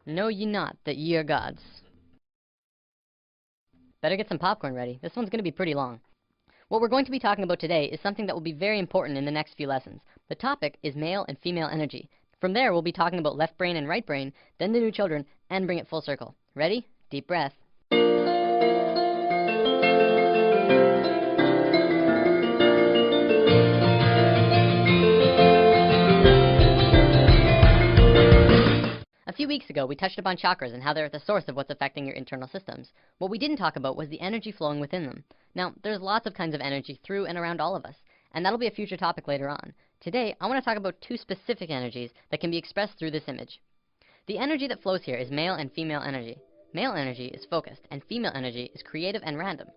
Know ye not that ye are gods? Better get some popcorn ready. This one's going to be pretty long. What we're going to be talking about today is something that will be very important in the next few lessons. The topic is male and female energy. From there, we'll be talking about left brain and right brain, then the new children, and bring it full circle. Ready? Deep breath. A few weeks ago, we touched upon chakras and how they're at the source of what's affecting your internal systems. What we didn't talk about was the energy flowing within them. Now, there's lots of kinds of energy through and around all of us, and that'll be a future topic later on. Today, I want to talk about two specific energies that can be expressed through this image. The energy that flows here is male and female energy. Male energy is focused, and female energy is creative and random.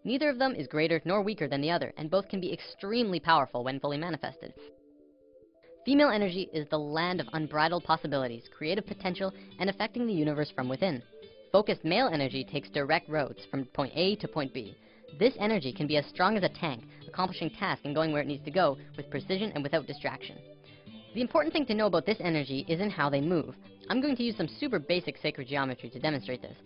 Neither of them is greater nor weaker than the other, and both can be extremely powerful when fully manifested. Female energy is the land of unbridled possibilities, creative potential, and affecting the universe from within. Focused male energy takes direct roads from point A to point B. This energy can be as strong as a tank, accomplishing tasks and going where it needs to go with precision and without distraction. The important thing to know about this energy is in how they move. I'm going to use some super basic sacred geometry to demonstrate this.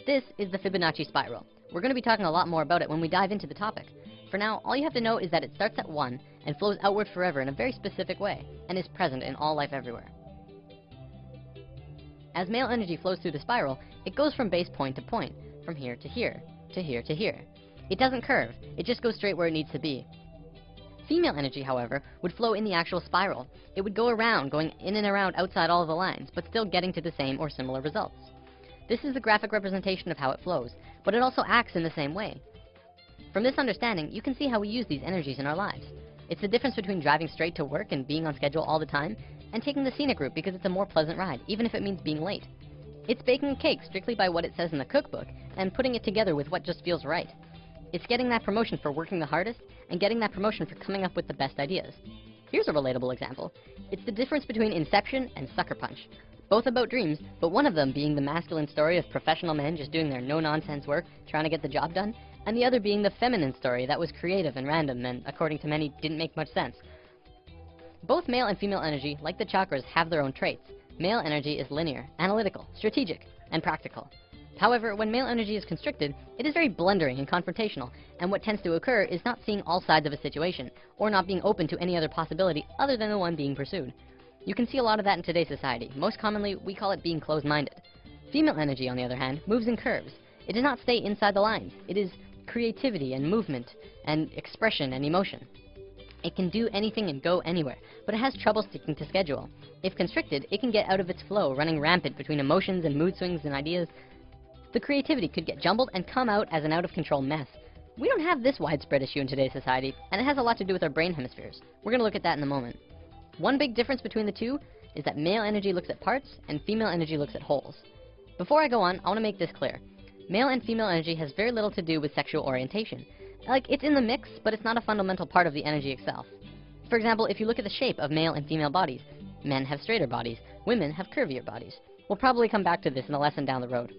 This is the Fibonacci spiral. We're going to be talking a lot more about it when we dive into the topic. For now, all you have to know is that it starts at 1 and flows outward forever in a very specific way, and is present in all life everywhere. As male energy flows through the spiral, it goes from base point to point, from here to here, to here to here. It doesn't curve, it just goes straight where it needs to be. Female energy, however, would flow in the actual spiral. It would go around, going in and around outside all of the lines, but still getting to the same or similar results. This is the graphic representation of how it flows, but it also acts in the same way. From this understanding, you can see how we use these energies in our lives. It's the difference between driving straight to work and being on schedule all the time, and taking the scenic route because it's a more pleasant ride, even if it means being late. It's baking a cake strictly by what it says in the cookbook, and putting it together with what just feels right. It's getting that promotion for working the hardest, and getting that promotion for coming up with the best ideas. Here's a relatable example. It's the difference between Inception and Sucker Punch. Both about dreams, but one of them being the masculine story of professional men just doing their no-nonsense work, trying to get the job done, and the other being the feminine story that was creative and random and, according to many, didn't make much sense. Both male and female energy, like the chakras, have their own traits. Male energy is linear, analytical, strategic, and practical. However, when male energy is constricted, it is very blundering and confrontational, and what tends to occur is not seeing all sides of a situation, or not being open to any other possibility other than the one being pursued. You can see a lot of that in today's society. Most commonly, we call it being closed-minded. Female energy, on the other hand, moves in curves. It does not stay inside the lines. It is creativity and movement and expression and emotion. It can do anything and go anywhere, but it has trouble sticking to schedule. If constricted, it can get out of its flow, running rampant between emotions and mood swings and ideas. The creativity could get jumbled and come out as an out-of-control mess. We don't have this widespread issue in today's society, and it has a lot to do with our brain hemispheres. We're going to look at that in a moment. One big difference between the two is that male energy looks at parts and female energy looks at wholes. Before I go on, I want to make this clear. Male and female energy has very little to do with sexual orientation. Like, it's in the mix, but it's not a fundamental part of the energy itself. For example, if you look at the shape of male and female bodies, men have straighter bodies, women have curvier bodies. We'll probably come back to this in a lesson down the road.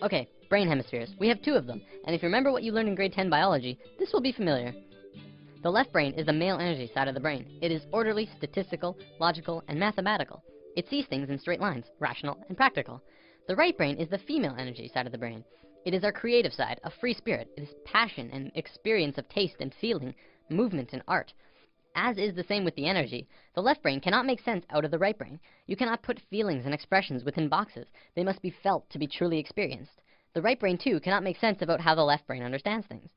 Okay, brain hemispheres. We have two of them, and if you remember what you learned in grade 10 biology, this will be familiar. The left brain is the male energy side of the brain. It is orderly, statistical, logical, and mathematical. It sees things in straight lines, rational and practical. The right brain is the female energy side of the brain. It is our creative side, a free spirit. It is passion and experience of taste and feeling, movement and art. As is the same with the energy, the left brain cannot make sense out of the right brain. You cannot put feelings and expressions within boxes. They must be felt to be truly experienced. The right brain, too, cannot make sense about how the left brain understands things.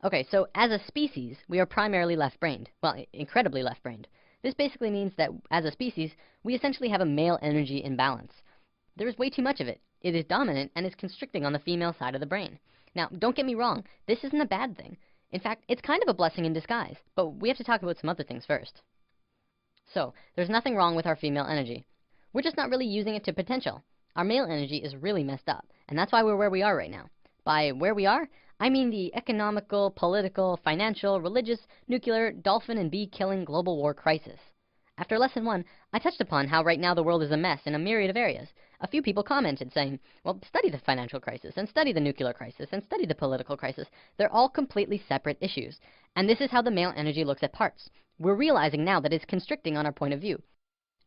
Okay, so as a species, we are primarily left-brained. Well, incredibly left-brained. This basically means that, as a species, we essentially have a male energy imbalance. There is way too much of it. It is dominant and is constricting on the female side of the brain. Now, don't get me wrong, this isn't a bad thing. In fact, it's kind of a blessing in disguise, but we have to talk about some other things first. So, there's nothing wrong with our female energy. We're just not really using it to potential. Our male energy is really messed up, and that's why we're where we are right now. By where we are, I mean the economical, political, financial, religious, nuclear, dolphin and bee-killing global war crisis. After lesson 1, I touched upon how right now the world is a mess in a myriad of areas. A few people commented saying, well, study the financial crisis, and study the nuclear crisis, and study the political crisis. They're all completely separate issues. And this is how the male energy looks at parts. We're realizing now that it's constricting on our point of view.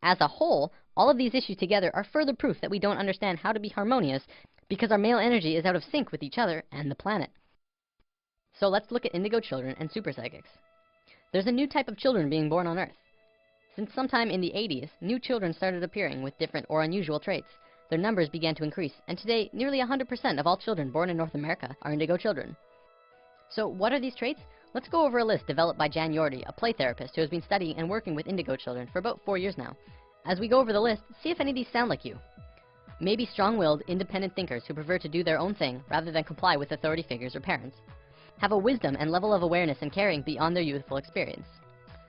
As a whole, All of these issues together are further proof that we don't understand how to be harmonious because our male energy is out of sync with each other and the planet. So let's look at indigo children and super psychics. There's a new type of children being born on Earth. Since sometime in the 80s, new children started appearing with different or unusual traits. Their numbers began to increase, and today, nearly 100% of all children born in North America are indigo children. So what are these traits? Let's go over a list developed by Jan Yordi, a play therapist who has been studying and working with indigo children for about 4 years now. As we go over the list, see if any of these sound like you. Maybe strong-willed, independent thinkers who prefer to do their own thing rather than comply with authority figures or parents. Have a wisdom and level of awareness and caring beyond their youthful experience.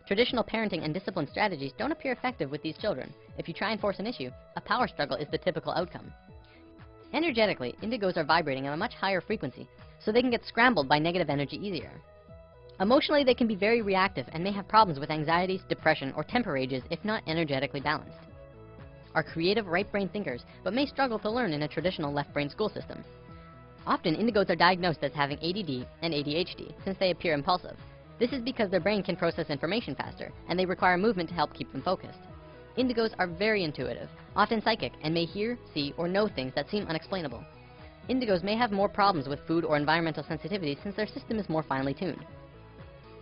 Traditional parenting and discipline strategies don't appear effective with these children. If you try and force an issue, a power struggle is the typical outcome. Energetically, indigos are vibrating at a much higher frequency, so they can get scrambled by negative energy easier. Emotionally, they can be very reactive and may have problems with anxieties, depression, or temper rages if not energetically balanced. Are creative right-brain thinkers, but may struggle to learn in a traditional left-brain school system. Often, indigos are diagnosed as having ADD and ADHD since they appear impulsive. This is because their brain can process information faster, and they require movement to help keep them focused. Indigos are very intuitive, often psychic, and may hear, see, or know things that seem unexplainable. Indigos may have more problems with food or environmental sensitivity since their system is more finely tuned.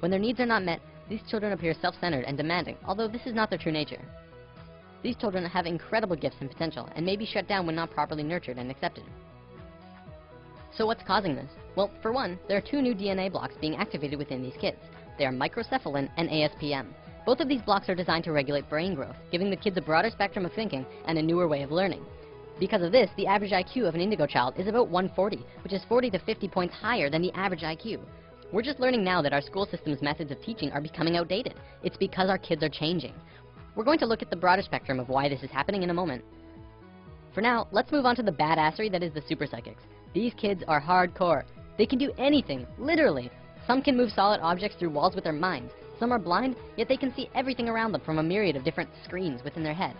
When their needs are not met, these children appear self-centered and demanding, although this is not their true nature. These children have incredible gifts and potential, and may be shut down when not properly nurtured and accepted. So what's causing this? Well, for one, there are 2 new DNA blocks being activated within these kids. They are microcephalin and ASPM. Both of these blocks are designed to regulate brain growth, giving the kids a broader spectrum of thinking and a newer way of learning. Because of this, the average IQ of an indigo child is about 140, which is 40 to 50 points higher than the average IQ. We're just learning now that our school system's methods of teaching are becoming outdated. It's because our kids are changing. We're going to look at the broader spectrum of why this is happening in a moment. For now, let's move on to the badassery that is the super psychics. These kids are hardcore. They can do anything, literally. Some can move solid objects through walls with their minds. Some are blind, yet they can see everything around them from a myriad of different screens within their head.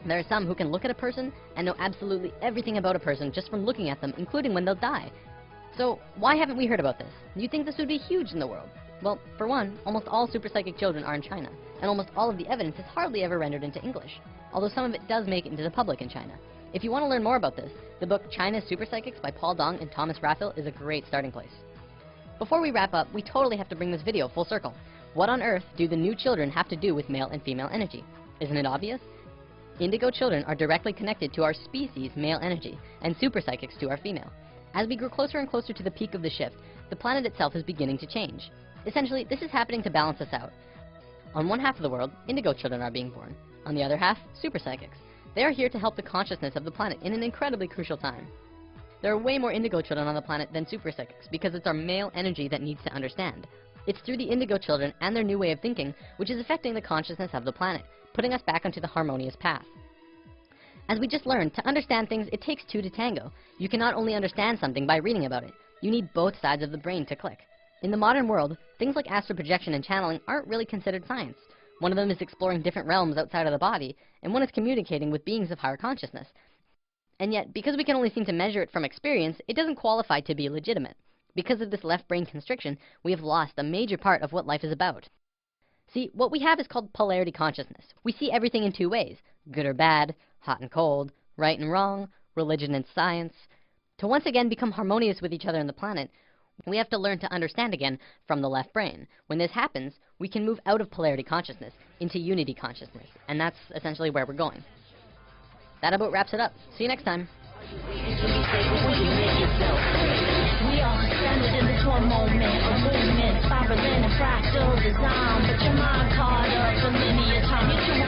There are some who can look at a person and know absolutely everything about a person just from looking at them, including when they'll die. So, why haven't we heard about this? You'd think this would be huge in the world. Well, for one, almost all super psychic children are in China, and almost all of the evidence is hardly ever rendered into English, although some of it does make it into the public in China. If you want to learn more about this, the book China's Super Psychics by Paul Dong and Thomas Raphael is a great starting place. Before we wrap up, we totally have to bring this video full circle. What on earth do the new children have to do with male and female energy? Isn't it obvious? Indigo children are directly connected to our species' male energy, and super psychics to our female. As we grow closer and closer to the peak of the shift, the planet itself is beginning to change. Essentially, this is happening to balance us out. On one half of the world, indigo children are being born. On the other half, super psychics. They are here to help the consciousness of the planet in an incredibly crucial time. There are way more indigo children on the planet than super psychics because it's our male energy that needs to understand. It's through the indigo children and their new way of thinking which is affecting the consciousness of the planet, putting us back onto the harmonious path. As we just learned, to understand things, it takes 2 to tango. You cannot only understand something by reading about it. You need both sides of the brain to click. In the modern world, things like astral projection and channeling aren't really considered science. One of them is exploring different realms outside of the body, and one is communicating with beings of higher consciousness. And yet, because we can only seem to measure it from experience, it doesn't qualify to be legitimate. Because of this left brain constriction, we have lost a major part of what life is about. See, what we have is called polarity consciousness. We see everything in 2 ways, good or bad, hot and cold, right and wrong, religion and science. To once again become harmonious with each other on the planet, we have to learn to understand again from the left brain. When this happens, we can move out of polarity consciousness into unity consciousness, and that's essentially where we're going. That about wraps it up. See you next time. We are standing in this one moment, a movement, spiraling in fractal design, but your mind caught up for linear time. You're